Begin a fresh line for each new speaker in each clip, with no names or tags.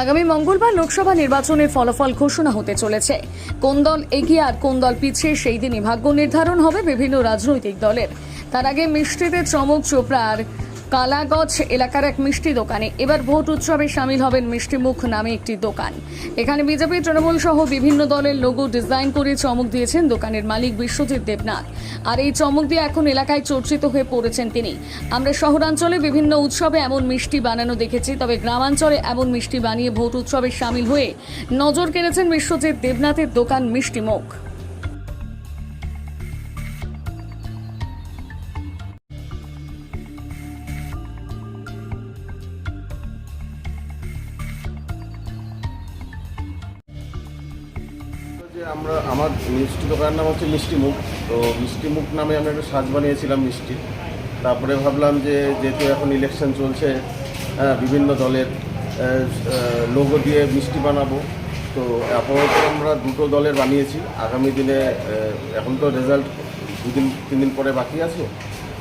আগামী মঙ্গলবার লোকসভা নির্বাচনের ফলাফল ঘোষণা হতে চলেছে। কোন দল এগিয়ে আর কোন দল পিছিয়ে সেই দিনই ভাগ্য নির্ধারণ হবে বিভিন্ন রাজনৈতিক দলের। তার আগে মিষ্টিতে চমক চোপড়ার কালাগছ এলাকার এক মিষ্টি দোকানে এবার ভোট উৎসবে সামিল হবেন মিষ্টিমুখ নামে একটি দোকান। এখানে বিজেপি, তৃণমূল সহ বিভিন্ন দলের লোগো ডিজাইন করে চমক দিয়েছেন দোকানের মালিক বিশ্বজিৎ দেবনাথ। আর এই চমক দিয়ে এখন এলাকায় চর্চিত হয়ে পড়েছেন তিনি। আমরা শহরাঞ্চলে বিভিন্ন উৎসবে এমন মিষ্টি বানানো দেখেছি, তবে গ্রামাঞ্চলে এমন মিষ্টি বানিয়ে ভোট উৎসবে সামিল হয়ে নজর কেড়েছেন বিশ্বজিৎ দেবনাথের দোকান মিষ্টিমুখ।
আমার মিষ্টি দোকানের নাম হচ্ছে মিষ্টিমুখ। তো মিষ্টিমুখ নামে আমি একটা সাজ বানিয়েছিলাম মিষ্টি। তারপরে ভাবলাম যে যেহেতু এখন ইলেকশন চলছে, বিভিন্ন দলের লোগো দিয়ে মিষ্টি বানাবো। তো আপাতত আমরা দুটো দলের বানিয়েছি। আগামী দিনে এখন তো রেজাল্ট 2-3 দিন পরে বাকি আছে,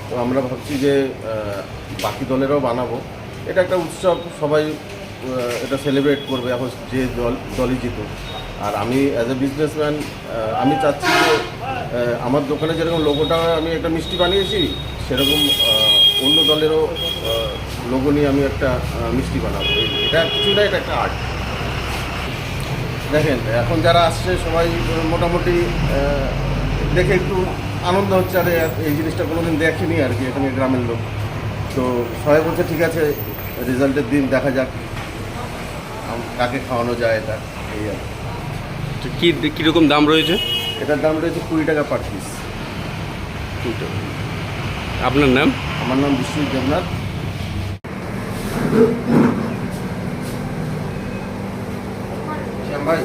তো আমরা ভাবছি যে বাকি দলেরও বানাবো। এটা একটা উৎসব, সবাই এটা সেলিব্রেট করবে এখন যে দলই জিতুক। আর আমি অ্যাজ এ বিজনেসম্যান আমি চাচ্ছি যে আমার দোকানে যেরকম লোগোটা আমি একটা মিষ্টি বানিয়েছি, সেরকম অন্য দলেরও লোগো নিয়ে আমি একটা মিষ্টি বানাবো। এটা কিছু না, এটা একটা আর্ট। দেখেন এখন যারা আসছে সবাই মোটামুটি দেখে একটু আনন্দ হচ্ছে। আর এই জিনিসটা কোনোদিন দেখেনি আর কি, এখানে গ্রামের লোক। তো সবাই বলছে ঠিক আছে, রেজাল্টের দিন দেখা যাক কাকে খাওয়ানো যায়। এটা এই আর
কি কীরকম দাম রয়েছে?
এটার দাম রয়েছে 20 টাকা পার পিস।
আপনার নাম?
আমার নাম বিশ্বজিৎ দেবনাথ। ভাই